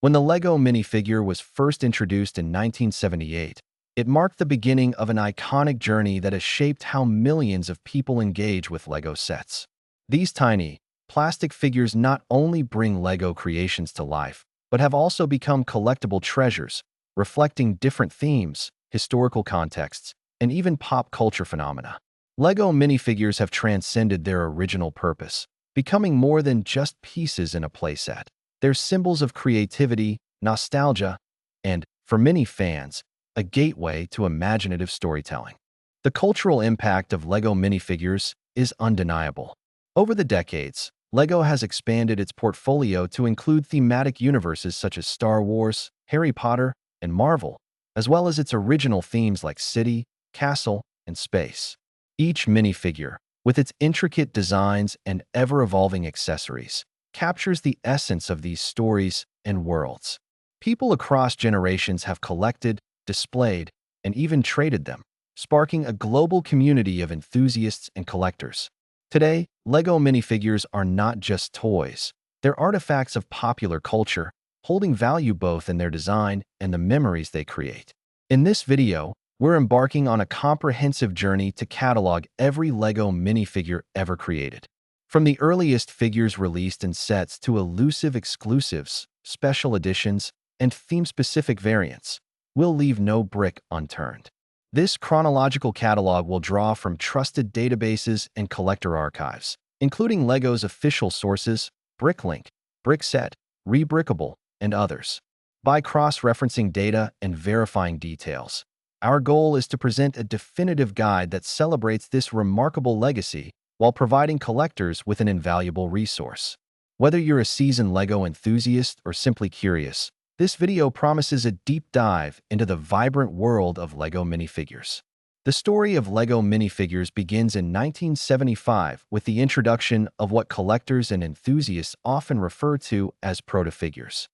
When the LEGO minifigure was first introduced in 1978, it marked the beginning of an iconic journey that has shaped how millions of people engage with LEGO sets. These tiny, plastic figures not only bring LEGO creations to life, but have also become collectible treasures, reflecting different themes, historical contexts, and even pop culture phenomena. LEGO minifigures have transcended their original purpose, becoming more than just pieces in a playset. They're symbols of creativity, nostalgia, and, for many fans, a gateway to imaginative storytelling. The cultural impact of LEGO minifigures is undeniable. Over the decades, LEGO has expanded its portfolio to include thematic universes such as Star Wars, Harry Potter, and Marvel, as well as its original themes like city, castle, and space. Each minifigure, with its intricate designs and ever-evolving accessories, captures the essence of these stories and worlds. People across generations have collected, displayed, and even traded them, sparking a global community of enthusiasts and collectors. Today, LEGO minifigures are not just toys. They're artifacts of popular culture, holding value both in their design and the memories they create. In this video, we're embarking on a comprehensive journey to catalog every LEGO minifigure ever created. From the earliest figures released in sets to elusive exclusives, special editions, and theme-specific variants, we'll leave no brick unturned. This chronological catalog will draw from trusted databases and collector archives, including LEGO's official sources, Bricklink, Brickset, Rebrickable, and others. By cross-referencing data and verifying details, our goal is to present a definitive guide that celebrates this remarkable legacy while providing collectors with an invaluable resource. Whether you're a seasoned LEGO enthusiast or simply curious, this video promises a deep dive into the vibrant world of LEGO minifigures. The story of LEGO minifigures begins in 1975 with the introduction of what collectors and enthusiasts often refer to as proto-figures.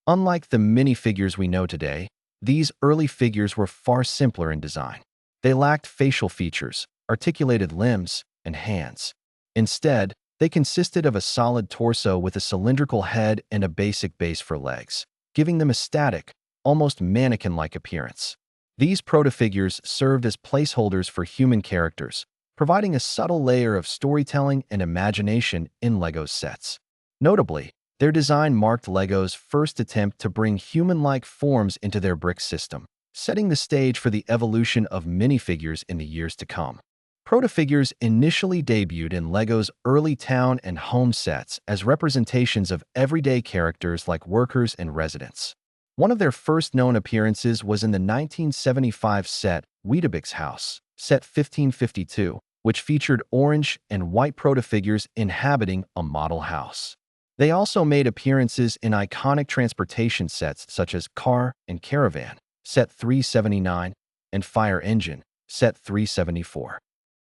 Unlike the minifigures we know today, these early figures were far simpler in design. They lacked facial features, articulated limbs, and hands. Instead, they consisted of a solid torso with a cylindrical head and a basic base for legs, giving them a static, almost mannequin-like appearance. These proto-figures served as placeholders for human characters, providing a subtle layer of storytelling and imagination in LEGO's sets. Notably, their design marked LEGO's first attempt to bring human-like forms into their brick system, setting the stage for the evolution of minifigures in the years to come. Proto-figures initially debuted in LEGO's early town and home sets as representations of everyday characters like workers and residents. One of their first known appearances was in the 1975 set Weetabix House, set 1552, which featured orange and white proto-figures inhabiting a model house. They also made appearances in iconic transportation sets such as Car and Caravan, set 379, and Fire Engine, set 374.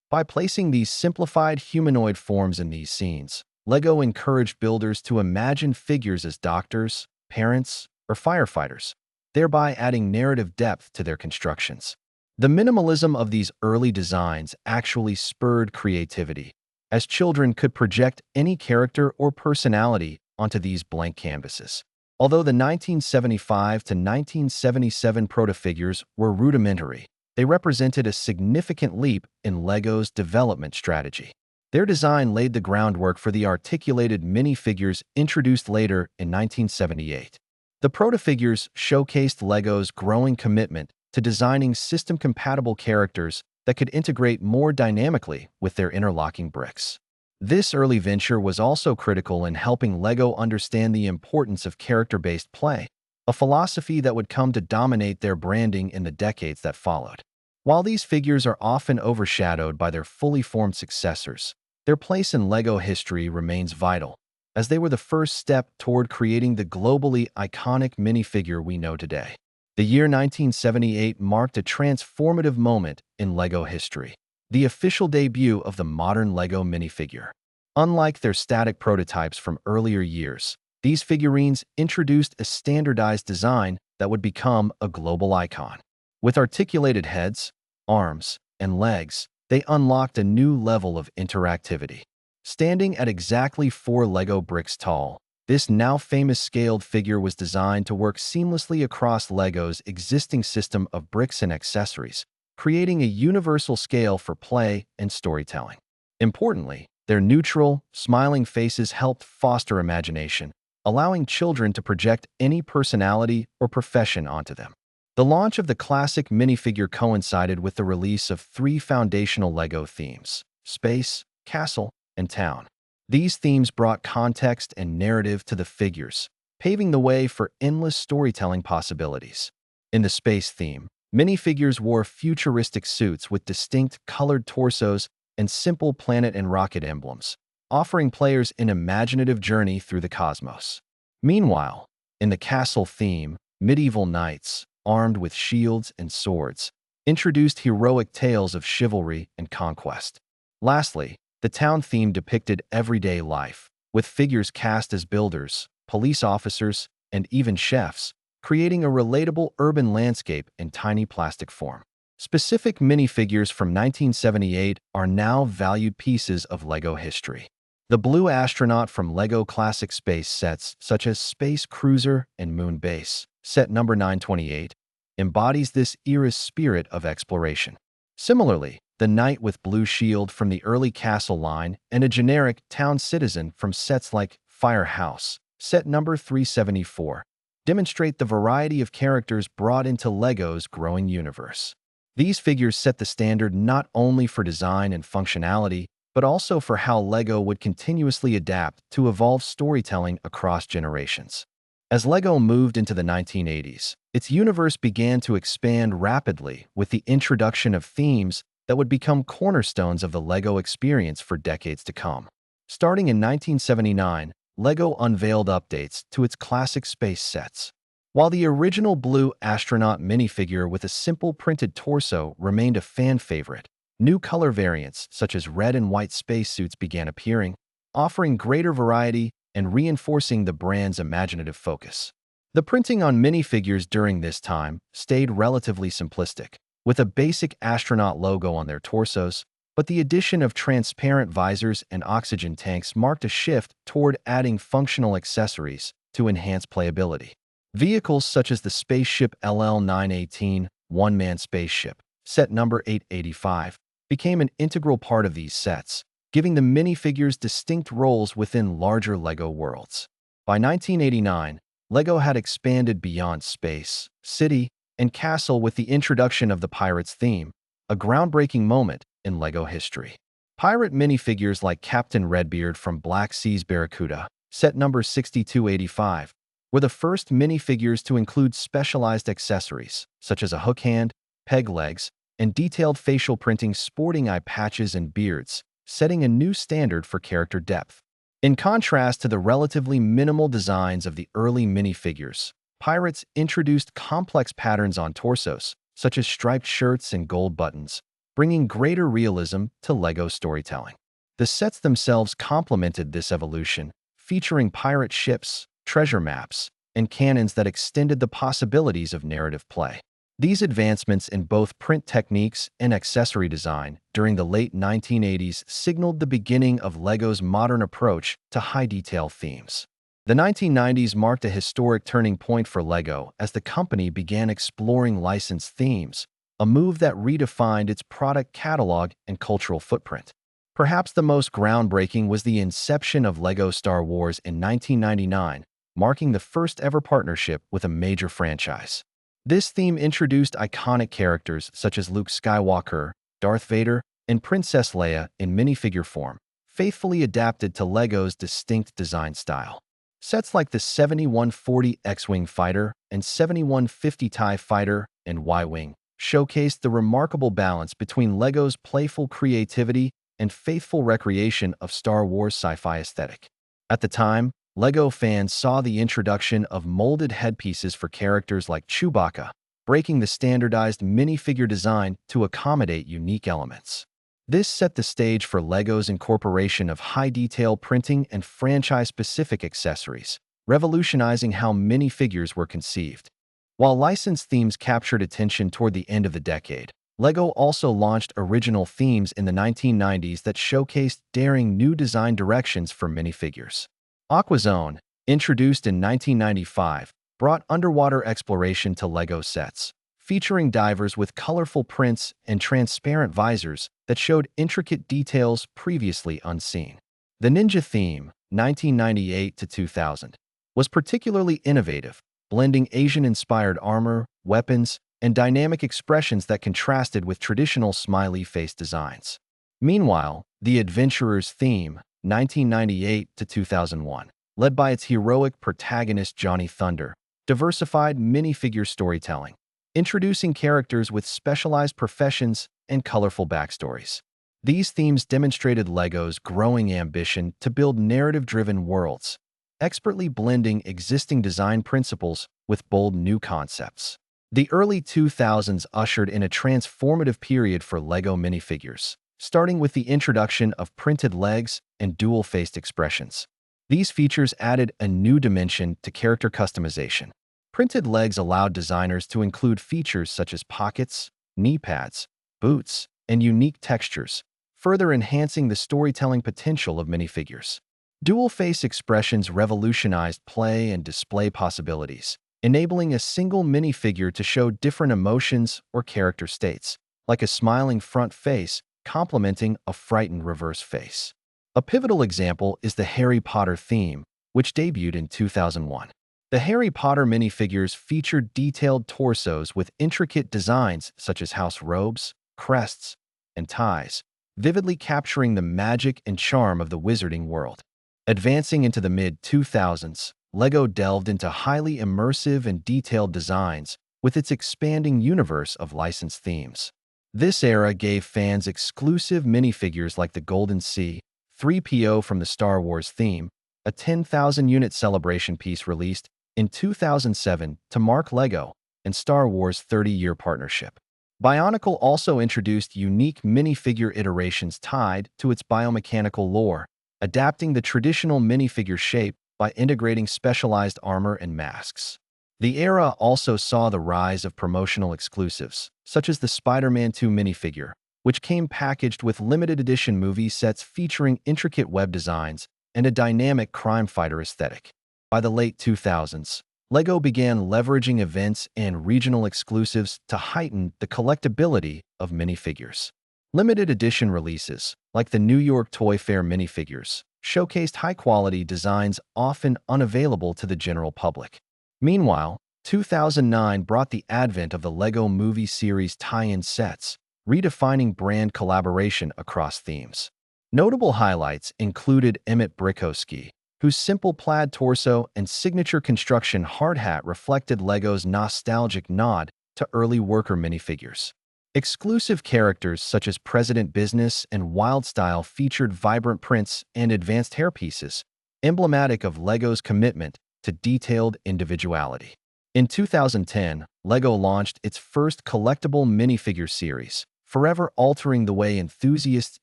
By placing these simplified humanoid forms in these scenes, LEGO encouraged builders to imagine figures as doctors, parents, or firefighters, thereby adding narrative depth to their constructions. The minimalism of these early designs actually spurred creativity, as children could project any character or personality onto these blank canvases. Although the 1975 to 1977 proto-figures were rudimentary, they represented a significant leap in LEGO's development strategy. Their design laid the groundwork for the articulated minifigures introduced later in 1978. The proto-figures showcased LEGO's growing commitment to designing system-compatible characters that could integrate more dynamically with their interlocking bricks. This early venture was also critical in helping LEGO understand the importance of character-based play, a philosophy that would come to dominate their branding in the decades that followed. While these figures are often overshadowed by their fully formed successors, their place in LEGO history remains vital, as they were the first step toward creating the globally iconic minifigure we know today. The year 1978 marked a transformative moment in LEGO history, the official debut of the modern LEGO minifigure. Unlike their static prototypes from earlier years, these figurines introduced a standardized design that would become a global icon. With articulated heads, arms, and legs, they unlocked a new level of interactivity. Standing at exactly 4 LEGO bricks tall, This now famous scaled figure was designed to work seamlessly across LEGO's existing system of bricks and accessories, creating a universal scale for play and storytelling. Importantly, their neutral, smiling faces helped foster imagination, allowing children to project any personality or profession onto them. The launch of the classic minifigure coincided with the release of three foundational LEGO themes: space, castle, and town. These themes brought context and narrative to the figures, paving the way for endless storytelling possibilities. In the space theme, minifigures wore futuristic suits with distinct colored torsos and simple planet and rocket emblems, offering players an imaginative journey through the cosmos. Meanwhile, in the castle theme, medieval knights, armed with shields and swords, introduced heroic tales of chivalry and conquest. Lastly, the town theme depicted everyday life, with figures cast as builders, police officers, and even chefs, creating a relatable urban landscape in tiny plastic form. Specific minifigures from 1978 are now valued pieces of LEGO history. The Blue Astronaut from LEGO classic space sets such as Space Cruiser and Moon Base, set number 928, embodies this era's spirit of exploration. Similarly, the Knight with Blue Shield from the early Castle line and a generic Town Citizen from sets like Firehouse, set number 374, demonstrate the variety of characters brought into LEGO's growing universe. These figures set the standard not only for design and functionality, but also for how LEGO would continuously adapt to evolve storytelling across generations. As LEGO moved into the 1980s, its universe began to expand rapidly with the introduction of themes that would become cornerstones of the LEGO experience for decades to come. Starting in 1979, LEGO unveiled updates to its classic space sets. While the original Blue Astronaut minifigure with a simple printed torso remained a fan favorite, new color variants such as red and white spacesuits began appearing, offering greater variety and reinforcing the brand's imaginative focus. The printing on minifigures during this time stayed relatively simplistic, with a basic astronaut logo on their torsos, but the addition of transparent visors and oxygen tanks marked a shift toward adding functional accessories to enhance playability. Vehicles such as the spaceship LL-918 one-man spaceship, set number 885, became an integral part of these sets, giving the minifigures distinct roles within larger LEGO worlds. By 1989, LEGO had expanded beyond space, city, and castle with the introduction of the Pirates theme, a groundbreaking moment in LEGO history. Pirate minifigures like Captain Redbeard from Black Sea's Barracuda, set number 6285, were the first minifigures to include specialized accessories, such as a hook hand, peg legs, and detailed facial printing sporting eye patches and beards, setting a new standard for character depth. In contrast to the relatively minimal designs of the early minifigures, Pirates introduced complex patterns on torsos, such as striped shirts and gold buttons, bringing greater realism to LEGO storytelling. The sets themselves complemented this evolution, featuring pirate ships, treasure maps, and cannons that extended the possibilities of narrative play. These advancements in both print techniques and accessory design during the late 1980s signaled the beginning of LEGO's modern approach to high-detail themes. The 1990s marked a historic turning point for LEGO as the company began exploring licensed themes, a move that redefined its product catalog and cultural footprint. Perhaps the most groundbreaking was the inception of LEGO Star Wars in 1999, marking the first-ever partnership with a major franchise. This theme introduced iconic characters such as Luke Skywalker, Darth Vader, and Princess Leia in minifigure form, faithfully adapted to LEGO's distinct design style. Sets like the 7140 X-Wing Fighter and 7150 TIE Fighter and Y-Wing showcased the remarkable balance between LEGO's playful creativity and faithful recreation of Star Wars sci-fi aesthetic. At the time, LEGO fans saw the introduction of molded headpieces for characters like Chewbacca, breaking the standardized minifigure design to accommodate unique elements. This set the stage for LEGO's incorporation of high-detail printing and franchise-specific accessories, revolutionizing how minifigures were conceived. While licensed themes captured attention toward the end of the decade, LEGO also launched original themes in the 1990s that showcased daring new design directions for minifigures. Aquazone, introduced in 1995, brought underwater exploration to LEGO sets, featuring divers with colorful prints and transparent visors that showed intricate details previously unseen. The Ninja theme, 1998 to 2000, was particularly innovative, blending Asian-inspired armor, weapons, and dynamic expressions that contrasted with traditional smiley face designs. Meanwhile, the Adventurers theme, 1998 to 2001, led by its heroic protagonist Johnny Thunder, diversified minifigure storytelling, introducing characters with specialized professions and colorful backstories. These themes demonstrated LEGO's growing ambition to build narrative-driven worlds, expertly blending existing design principles with bold new concepts. The early 2000s ushered in a transformative period for LEGO minifigures, starting with the introduction of printed legs and dual-faced expressions. These features added a new dimension to character customization. Printed legs allowed designers to include features such as pockets, knee pads, boots, and unique textures, further enhancing the storytelling potential of minifigures. Dual-face expressions revolutionized play and display possibilities, enabling a single minifigure to show different emotions or character states, like a smiling front face complementing a frightened reverse face. A pivotal example is the Harry Potter theme, which debuted in 2001. The Harry Potter minifigures featured detailed torsos with intricate designs such as house robes, crests, and ties, vividly capturing the magic and charm of the wizarding world. Advancing into the mid-2000s, LEGO delved into highly immersive and detailed designs with its expanding universe of licensed themes. This era gave fans exclusive minifigures like the Golden Sea, 3PO from the Star Wars theme, a 10,000-unit celebration piece released in 2007 to mark LEGO and Star Wars' 30-year partnership. Bionicle also introduced unique minifigure iterations tied to its biomechanical lore, adapting the traditional minifigure shape by integrating specialized armor and masks. The era also saw the rise of promotional exclusives, such as the Spider-Man 2 minifigure, which came packaged with limited edition movie sets featuring intricate web designs and a dynamic crime fighter aesthetic. By the late 2000s, LEGO began leveraging events and regional exclusives to heighten the collectability of minifigures. Limited edition releases, like the New York Toy Fair minifigures, showcased high-quality designs often unavailable to the general public. Meanwhile, 2009 brought the advent of the LEGO movie series tie-in sets, redefining brand collaboration across themes. Notable highlights included Emmett Brickowski, whose simple plaid torso and signature construction hard hat reflected LEGO's nostalgic nod to early worker minifigures. Exclusive characters such as President Business and Wildstyle featured vibrant prints and advanced hairpieces, emblematic of LEGO's commitment to detailed individuality. In 2010, LEGO launched its first collectible minifigure series, forever altering the way enthusiasts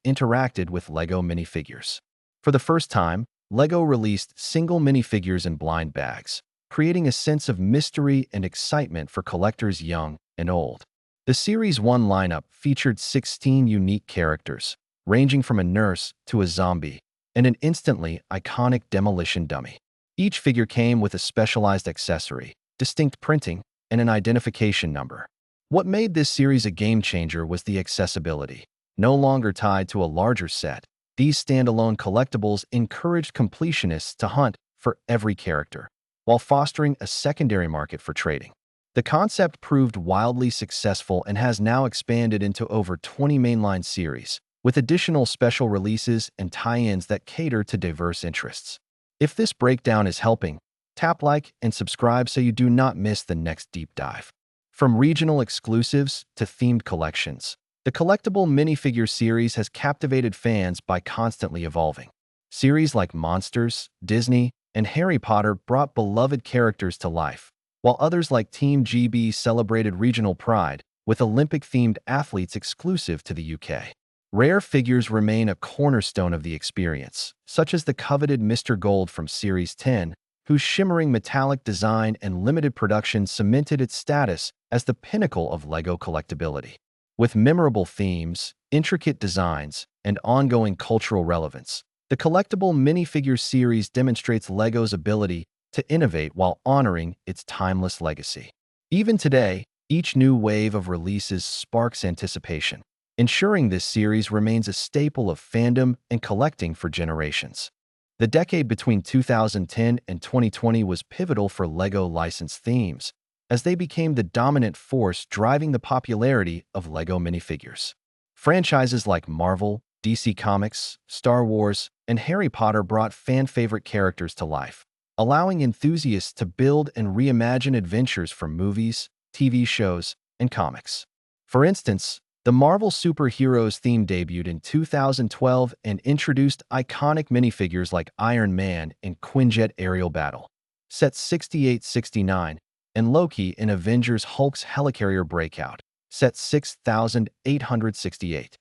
interacted with LEGO minifigures. For the first time, LEGO released single minifigures in blind bags, creating a sense of mystery and excitement for collectors young and old. The Series 1 lineup featured 16 unique characters, ranging from a nurse to a zombie, and an instantly iconic demolition dummy. Each figure came with a specialized accessory, distinct printing, and an identification number. What made this series a game-changer was the accessibility. No longer tied to a larger set, these standalone collectibles encouraged completionists to hunt for every character, while fostering a secondary market for trading. The concept proved wildly successful and has now expanded into over 20 mainline series, with additional special releases and tie-ins that cater to diverse interests. If this breakdown is helping, tap like and subscribe so you do not miss the next deep dive. From regional exclusives to themed collections, the collectible minifigure series has captivated fans by constantly evolving. Series like Monsters, Disney, and Harry Potter brought beloved characters to life, while others like Team GB celebrated regional pride with Olympic-themed athletes exclusive to the UK. Rare figures remain a cornerstone of the experience, such as the coveted Mr. Gold from Series 10, whose shimmering metallic design and limited production cemented its status as the pinnacle of LEGO collectability. With memorable themes, intricate designs, and ongoing cultural relevance, The collectible minifigure series demonstrates LEGO's ability to innovate while honoring its timeless legacy. Even today, each new wave of releases sparks anticipation, ensuring this series remains a staple of fandom and collecting for generations. The decade between 2010 and 2020 was pivotal for LEGO licensed themes, as they became the dominant force driving the popularity of LEGO minifigures. Franchises like Marvel, DC Comics, Star Wars, and Harry Potter brought fan-favorite characters to life, allowing enthusiasts to build and reimagine adventures from movies, TV shows, and comics. For instance, the Marvel superheroes theme debuted in 2012 and introduced iconic minifigures like Iron Man in Quinjet Aerial Battle, Set 6869, and Loki in Avengers Hulk's Helicarrier Breakout, Set 6868.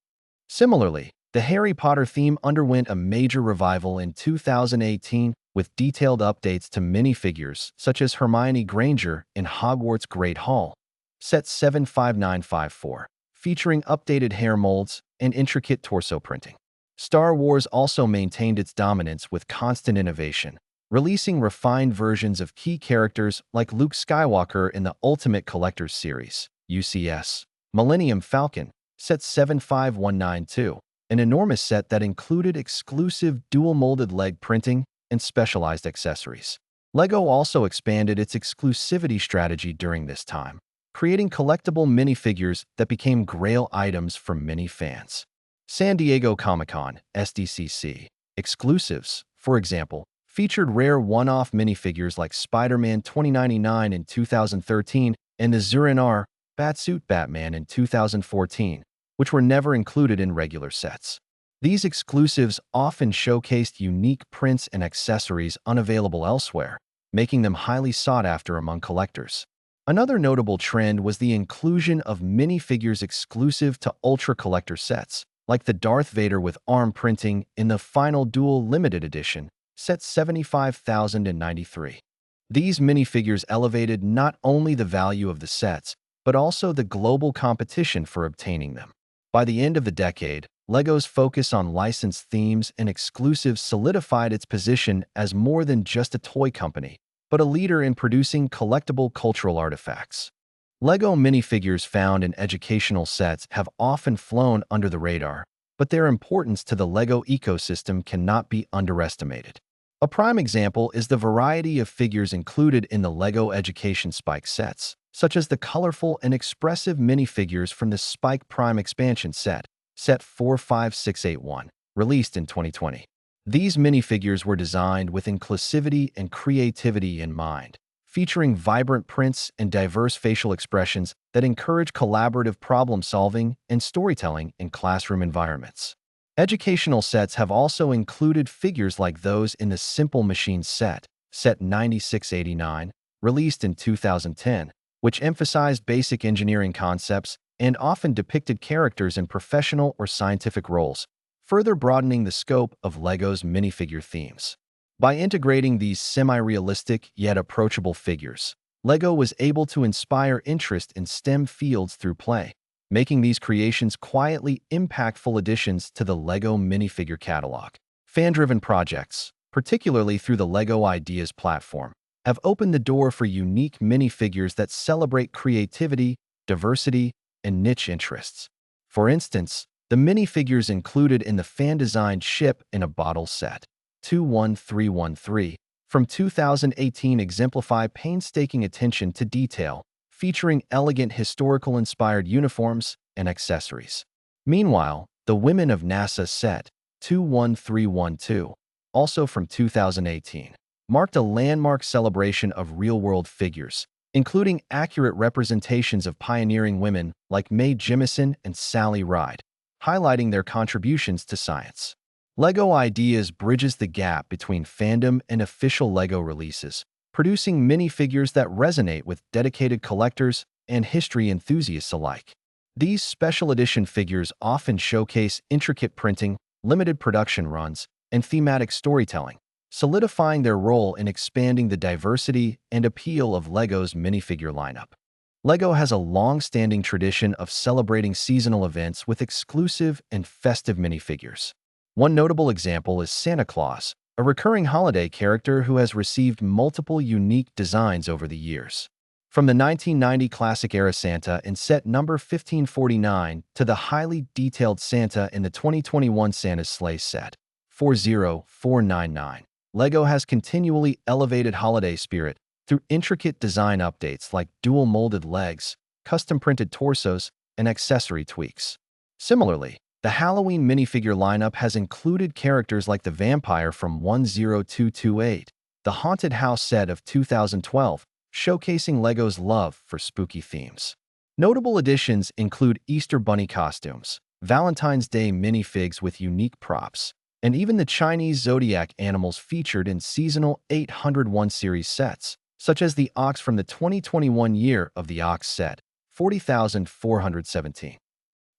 Similarly, the Harry Potter theme underwent a major revival in 2018 with detailed updates to minifigures such as Hermione Granger in Hogwarts Great Hall, Set 75954, featuring updated hair molds and intricate torso printing. Star Wars also maintained its dominance with constant innovation, releasing refined versions of key characters like Luke Skywalker in the Ultimate Collector's Series, UCS, Millennium Falcon, Set 75192, an enormous set that included exclusive dual-molded leg printing and specialized accessories. LEGO also expanded its exclusivity strategy during this time, creating collectible minifigures that became grail items for many fans. San Diego Comic-Con, SDCC, exclusives, for example, featured rare one-off minifigures like Spider-Man 2099 in 2013 and the Zur-En-Arrh Batsuit Batman in 2014, which were never included in regular sets. These exclusives often showcased unique prints and accessories unavailable elsewhere, making them highly sought after among collectors. Another notable trend was the inclusion of minifigures exclusive to Ultra Collector sets, like the Darth Vader with arm printing in the Final Duel Limited Edition, Set 75093. These minifigures elevated not only the value of the sets, but also the global competition for obtaining them. By the end of the decade, LEGO's focus on licensed themes and exclusives solidified its position as more than just a toy company, but a leader in producing collectible cultural artifacts. LEGO minifigures found in educational sets have often flown under the radar, but their importance to the LEGO ecosystem cannot be underestimated. A prime example is the variety of figures included in the LEGO Education Spike sets, such as the colorful and expressive minifigures from the Spike Prime expansion set, Set 45681, released in 2020. These minifigures were designed with inclusivity and creativity in mind, featuring vibrant prints and diverse facial expressions that encourage collaborative problem-solving and storytelling in classroom environments. Educational sets have also included figures like those in the Simple Machines set, Set 9689, released in 2010, which emphasized basic engineering concepts and often depicted characters in professional or scientific roles, further broadening the scope of LEGO's minifigure themes. By integrating these semi-realistic yet approachable figures, LEGO was able to inspire interest in STEM fields through play, making these creations quietly impactful additions to the LEGO minifigure catalog. Fan-driven projects, particularly through the LEGO Ideas platform, have opened the door for unique minifigures that celebrate creativity, diversity, and niche interests. For instance, the minifigures included in the fan-designed Ship in a Bottle set, 21313, from 2018 exemplify painstaking attention to detail, featuring elegant historical-inspired uniforms and accessories. Meanwhile, the Women of NASA set, 21312, also from 2018, marked a landmark celebration of real-world figures, including accurate representations of pioneering women like Mae Jemison and Sally Ride, highlighting their contributions to science. LEGO Ideas bridges the gap between fandom and official LEGO releases, producing minifigures that resonate with dedicated collectors and history enthusiasts alike. These special edition figures often showcase intricate printing, limited production runs, and thematic storytelling, solidifying their role in expanding the diversity and appeal of LEGO's minifigure lineup. LEGO has a long-standing tradition of celebrating seasonal events with exclusive and festive minifigures. One notable example is Santa Claus, a recurring holiday character who has received multiple unique designs over the years. From the 1990 classic-era Santa in set number 1549 to the highly detailed Santa in the 2021 Santa's Sleigh set 40499, LEGO has continually elevated holiday spirit through intricate design updates like dual-molded legs, custom-printed torsos, and accessory tweaks. Similarly, the Halloween minifigure lineup has included characters like the vampire from 10228, the Haunted House set of 2012, showcasing LEGO's love for spooky themes. Notable additions include Easter bunny costumes, Valentine's Day minifigs with unique props, and even the Chinese zodiac animals featured in seasonal 801 series sets, such as the ox from the 2021 Year of the Ox set, 40,417.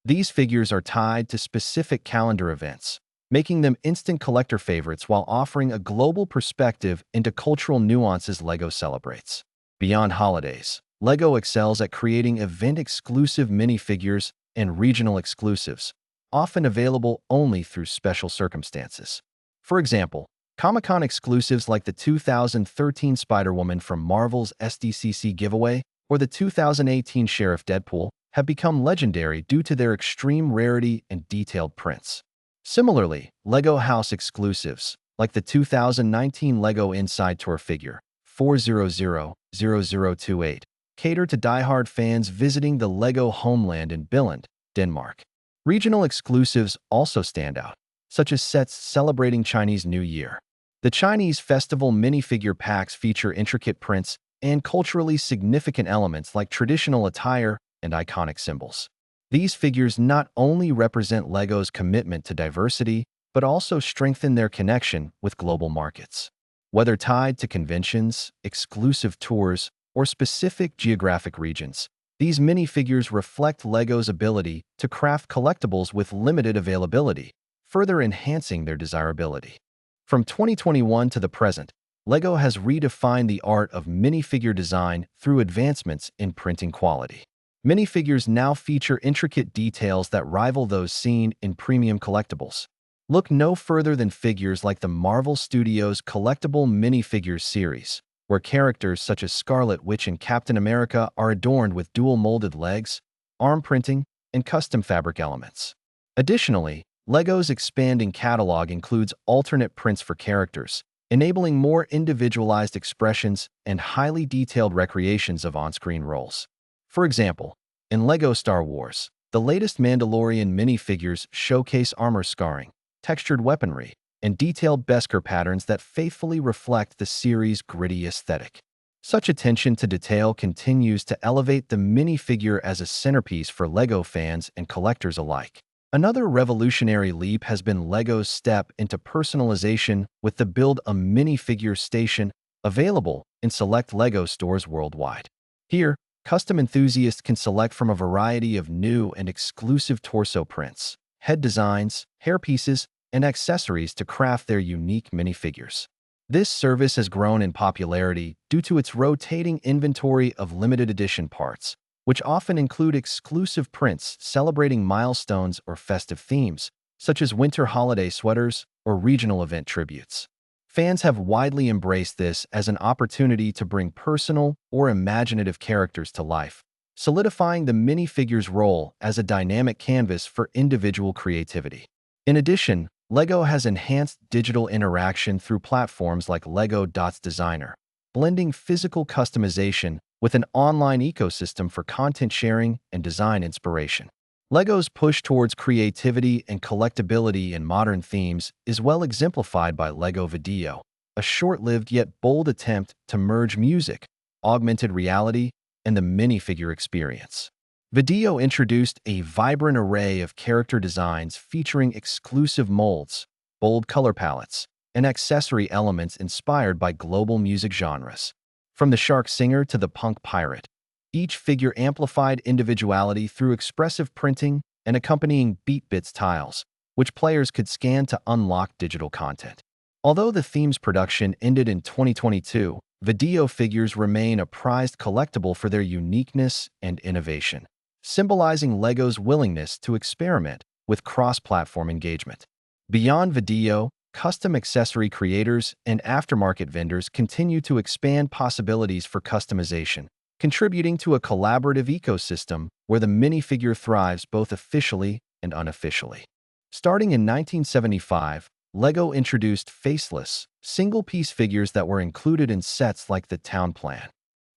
These figures are tied to specific calendar events, making them instant collector favorites while offering a global perspective into cultural nuances LEGO celebrates. Beyond holidays, LEGO excels at creating event-exclusive minifigures and regional exclusives, often available only through special circumstances. For example, Comic-Con exclusives like the 2013 Spider-Woman from Marvel's SDCC giveaway or the 2018 Sheriff Deadpool have become legendary due to their extreme rarity and detailed prints. Similarly, LEGO House exclusives, like the 2019 LEGO Inside Tour figure 4000028, cater to die-hard fans visiting the LEGO homeland in Billund, Denmark. Regional exclusives also stand out, such as sets celebrating Chinese New Year. The Chinese festival minifigure packs feature intricate prints and culturally significant elements like traditional attire and iconic symbols. These figures not only represent LEGO's commitment to diversity, but also strengthen their connection with global markets. Whether tied to conventions, exclusive tours, or specific geographic regions, these minifigures reflect LEGO's ability to craft collectibles with limited availability, further enhancing their desirability. From 2021 to the present, LEGO has redefined the art of minifigure design through advancements in printing quality. Minifigures now feature intricate details that rival those seen in premium collectibles. Look no further than figures like the Marvel Studios Collectible Minifigures series, where characters such as Scarlet Witch and Captain America are adorned with dual-molded legs, arm printing, and custom fabric elements. Additionally, LEGO's expanding catalog includes alternate prints for characters, enabling more individualized expressions and highly detailed recreations of on-screen roles. For example, in LEGO Star Wars, the latest Mandalorian minifigures showcase armor scarring, textured weaponry, and detailed Beskar patterns that faithfully reflect the series' gritty aesthetic. Such attention to detail continues to elevate the minifigure as a centerpiece for LEGO fans and collectors alike. Another revolutionary leap has been LEGO's step into personalization with the Build a Minifigure station available in select LEGO stores worldwide. Here, custom enthusiasts can select from a variety of new and exclusive torso prints, head designs, hairpieces, and accessories to craft their unique minifigures. This service has grown in popularity due to its rotating inventory of limited edition parts, which often include exclusive prints celebrating milestones or festive themes, such as winter holiday sweaters or regional event tributes. Fans have widely embraced this as an opportunity to bring personal or imaginative characters to life, solidifying the minifigure's role as a dynamic canvas for individual creativity. In addition, LEGO has enhanced digital interaction through platforms like LEGO Dots Designer, blending physical customization with an online ecosystem for content sharing and design inspiration. LEGO's push towards creativity and collectability in modern themes is well exemplified by LEGO Video, a short-lived yet bold attempt to merge music, augmented reality, and the minifigure experience. Video introduced a vibrant array of character designs featuring exclusive molds, bold color palettes, and accessory elements inspired by global music genres. From the shark singer to the punk pirate, each figure amplified individuality through expressive printing and accompanying beat bits tiles, which players could scan to unlock digital content. Although the theme's production ended in 2022, Video figures remain a prized collectible for their uniqueness and innovation, symbolizing LEGO's willingness to experiment with cross-platform engagement. Beyond video, custom accessory creators and aftermarket vendors continue to expand possibilities for customization, contributing to a collaborative ecosystem where the minifigure thrives both officially and unofficially. Starting in 1975, LEGO introduced faceless, single-piece figures that were included in sets like the Town Plan.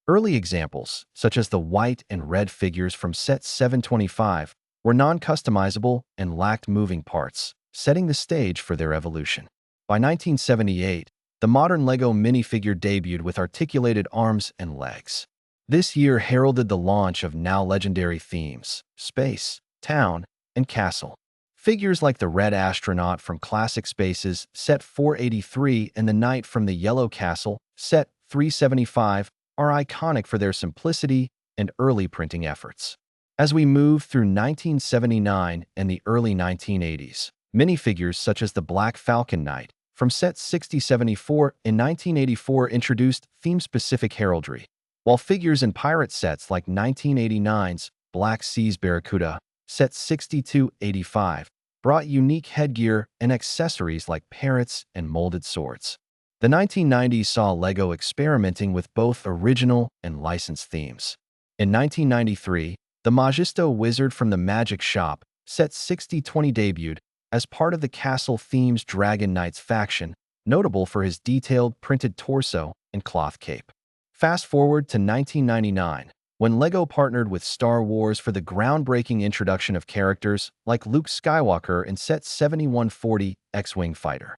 Early examples, such as the white and red figures from set 725, were non-customizable and lacked moving parts, setting the stage for their evolution. By 1978, the modern LEGO minifigure debuted with articulated arms and legs. This year heralded the launch of now legendary themes: space, town, and castle. Figures like the Red Astronaut from Classic Spaces, Set 483, and the Knight from the Yellow Castle, Set 375, are iconic for their simplicity and early printing efforts. As we move through 1979 and the early 1980s, minifigures such as the Black Falcon Knight from Set 6074 in 1984 introduced theme-specific heraldry, while figures in pirate sets like 1989's Black Seas Barracuda, Set 6285, brought unique headgear and accessories like parrots and molded swords. The 1990s saw LEGO experimenting with both original and licensed themes. In 1993, the Magisto Wizard from the Magic Shop, Set 6020, debuted as part of the Castle Themes Dragon Knights faction, notable for his detailed printed torso and cloth cape. Fast forward to 1999, when LEGO partnered with Star Wars for the groundbreaking introduction of characters like Luke Skywalker in Set 7140 X-Wing Fighter.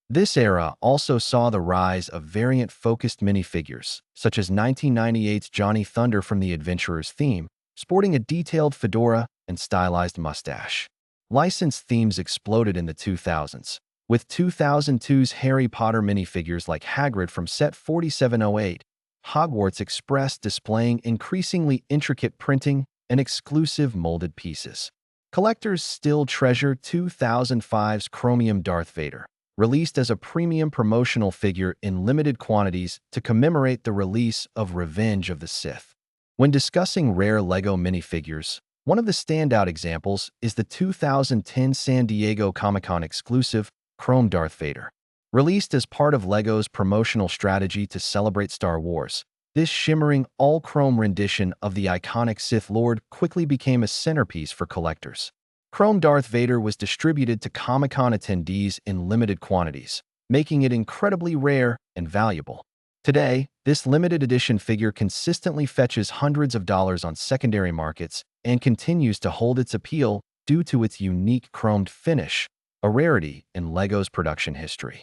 This era also saw the rise of variant-focused minifigures, such as 1998's Johnny Thunder from the Adventurer's theme, sporting a detailed fedora and stylized mustache. Licensed themes exploded in the 2000s, with 2002's Harry Potter minifigures like Hagrid from Set 4708, Hogwarts Express displaying increasingly intricate printing and exclusive molded pieces. Collectors still treasure 2005's Chromium Darth Vader, released as a premium promotional figure in limited quantities to commemorate the release of Revenge of the Sith. When discussing rare LEGO minifigures, one of the standout examples is the 2010 San Diego Comic-Con exclusive Chrome Darth Vader. Released as part of LEGO's promotional strategy to celebrate Star Wars, this shimmering all-chrome rendition of the iconic Sith Lord quickly became a centerpiece for collectors. Chrome Darth Vader was distributed to Comic-Con attendees in limited quantities, making it incredibly rare and valuable. Today, this limited edition figure consistently fetches hundreds of dollars on secondary markets and continues to hold its appeal due to its unique chromed finish, a rarity in LEGO's production history.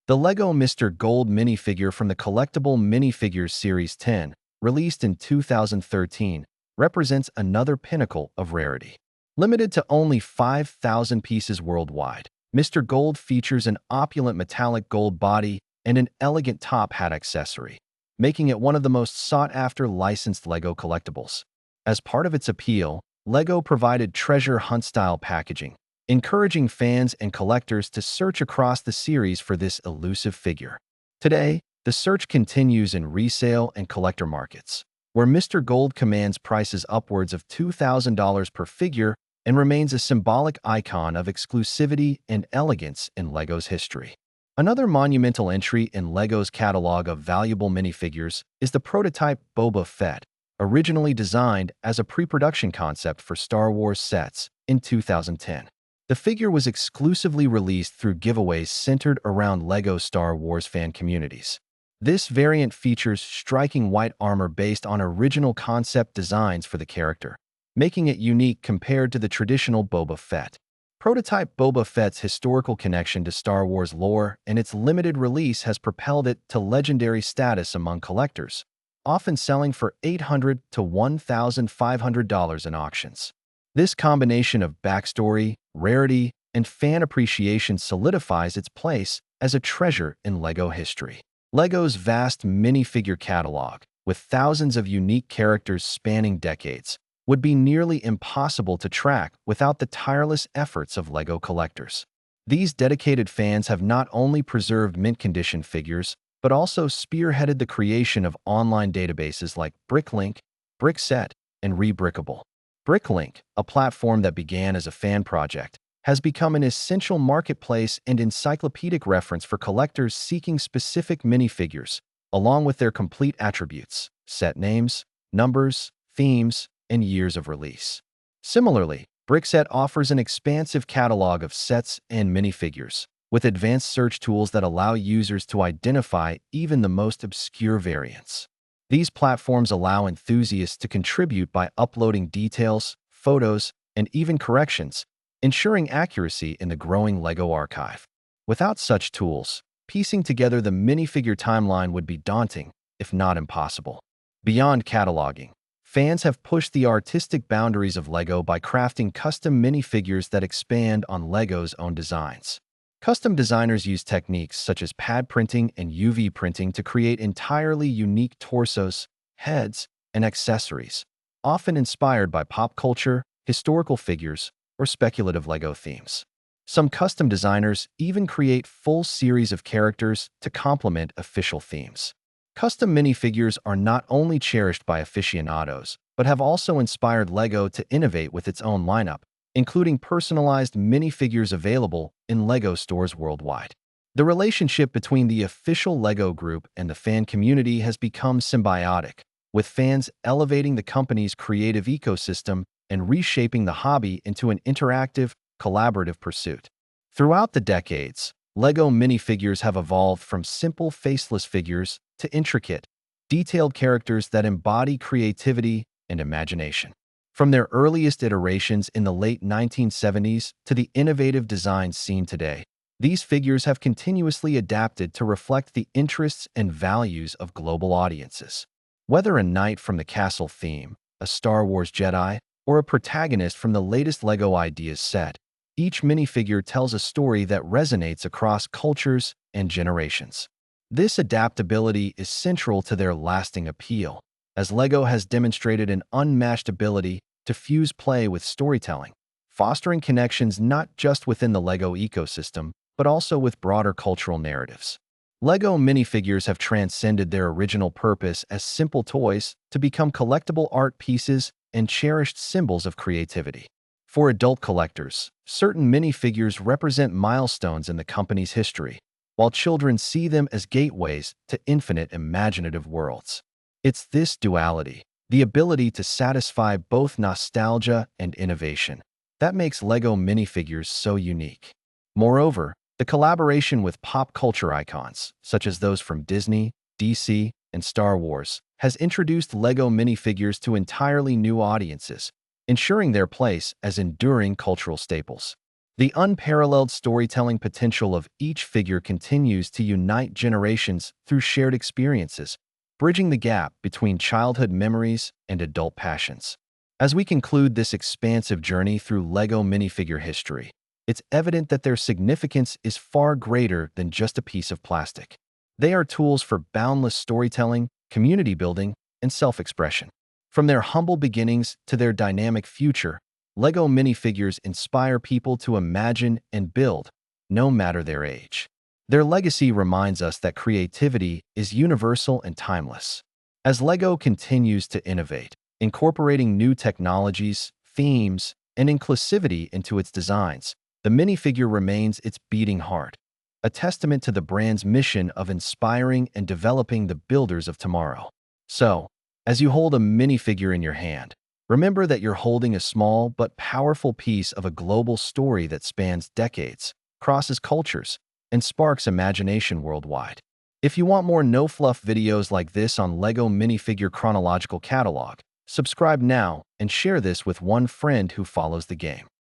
The LEGO Mr. Gold minifigure from the collectible Minifigures Series 10, released in 2013, represents another pinnacle of rarity. Limited to only 5,000 pieces worldwide, Mr. Gold features an opulent metallic gold body and an elegant top hat accessory, making it one of the most sought-after licensed LEGO collectibles. As part of its appeal, LEGO provided treasure hunt-style packaging, encouraging fans and collectors to search across the series for this elusive figure. Today, the search continues in resale and collector markets, where Mr. Gold commands prices upwards of $2,000 per figure and remains a symbolic icon of exclusivity and elegance in LEGO's history. Another monumental entry in LEGO's catalog of valuable minifigures is the prototype Boba Fett, originally designed as a pre-production concept for Star Wars sets in 2010. The figure was exclusively released through giveaways centered around LEGO Star Wars fan communities. This variant features striking white armor based on original concept designs for the character, making it unique compared to the traditional Boba Fett. Prototype Boba Fett's historical connection to Star Wars lore and its limited release has propelled it to legendary status among collectors, often selling for $800 to $1,500 in auctions. This combination of backstory, rarity, and fan appreciation solidifies its place as a treasure in LEGO history. LEGO's vast minifigure catalog, with thousands of unique characters spanning decades, would be nearly impossible to track without the tireless efforts of LEGO collectors. These dedicated fans have not only preserved mint-condition figures, but also spearheaded the creation of online databases like Bricklink, Brickset, and Rebrickable. Bricklink, a platform that began as a fan project, has become an essential marketplace and encyclopedic reference for collectors seeking specific minifigures, along with their complete attributes, set names, numbers, themes, and years of release. Similarly, Brickset offers an expansive catalog of sets and minifigures, with advanced search tools that allow users to identify even the most obscure variants. These platforms allow enthusiasts to contribute by uploading details, photos, and even corrections, ensuring accuracy in the growing LEGO archive. Without such tools, piecing together the minifigure timeline would be daunting, if not impossible. Beyond cataloging, fans have pushed the artistic boundaries of LEGO by crafting custom minifigures that expand on LEGO's own designs. Custom designers use techniques such as pad printing and UV printing to create entirely unique torsos, heads, and accessories, often inspired by pop culture, historical figures, or speculative LEGO themes. Some custom designers even create full series of characters to complement official themes. Custom minifigures are not only cherished by aficionados, but have also inspired LEGO to innovate with its own lineup, including personalized minifigures available in LEGO stores worldwide. The relationship between the official LEGO group and the fan community has become symbiotic, with fans elevating the company's creative ecosystem and reshaping the hobby into an interactive, collaborative pursuit. Throughout the decades, LEGO minifigures have evolved from simple faceless figures to intricate, detailed characters that embody creativity and imagination. From their earliest iterations in the late 1970s to the innovative designs seen today, these figures have continuously adapted to reflect the interests and values of global audiences. Whether a knight from the castle theme, a Star Wars Jedi, or a protagonist from the latest LEGO Ideas set, each minifigure tells a story that resonates across cultures and generations. This adaptability is central to their lasting appeal, as LEGO has demonstrated an unmatched ability to fuse play with storytelling, fostering connections not just within the LEGO ecosystem, but also with broader cultural narratives. LEGO minifigures have transcended their original purpose as simple toys to become collectible art pieces and cherished symbols of creativity. For adult collectors, certain minifigures represent milestones in the company's history, while children see them as gateways to infinite imaginative worlds. It's this duality, the ability to satisfy both nostalgia and innovation, that makes LEGO minifigures so unique. Moreover, the collaboration with pop culture icons, such as those from Disney, DC, and Star Wars, has introduced LEGO minifigures to entirely new audiences, ensuring their place as enduring cultural staples. The unparalleled storytelling potential of each figure continues to unite generations through shared experiences, bridging the gap between childhood memories and adult passions. As we conclude this expansive journey through LEGO minifigure history, it's evident that their significance is far greater than just a piece of plastic. They are tools for boundless storytelling, community building, and self-expression. From their humble beginnings to their dynamic future, LEGO minifigures inspire people to imagine and build, no matter their age. Their legacy reminds us that creativity is universal and timeless. As LEGO continues to innovate, incorporating new technologies, themes, and inclusivity into its designs, the minifigure remains its beating heart, a testament to the brand's mission of inspiring and developing the builders of tomorrow. So, as you hold a minifigure in your hand, remember that you're holding a small but powerful piece of a global story that spans decades, crosses cultures, and sparks imagination worldwide. If you want more no-fluff videos like this on LEGO Minifigure Chronological Catalog, subscribe now and share this with one friend who follows the game.